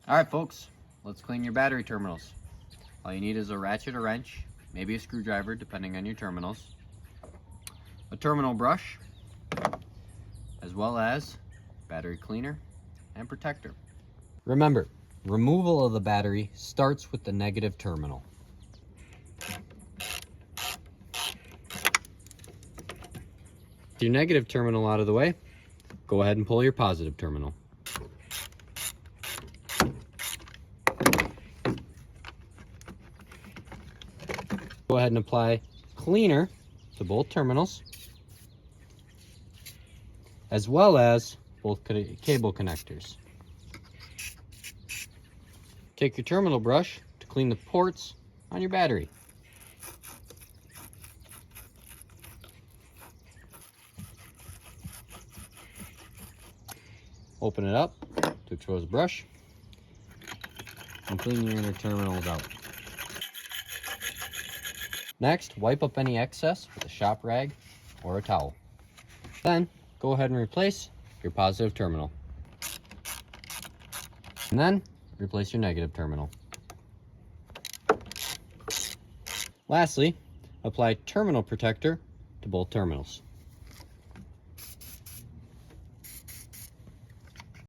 Alright folks, let's clean your battery terminals. All you need is a ratchet or wrench, maybe a screwdriver depending on your terminals, a terminal brush, as well as battery cleaner and protector. Remember, removal of the battery starts with the negative terminal. With your negative terminal out of the way, go ahead and pull your positive terminal. Go ahead and apply cleaner to both terminals, as well as both cable connectors. Take your terminal brush to clean the ports on your battery. Open it up to expose the brush and clean your inner terminals out. Next, wipe up any excess with a shop rag or a towel. Then, go ahead and replace your positive terminal. And then, replace your negative terminal. Lastly, apply terminal protector to both terminals.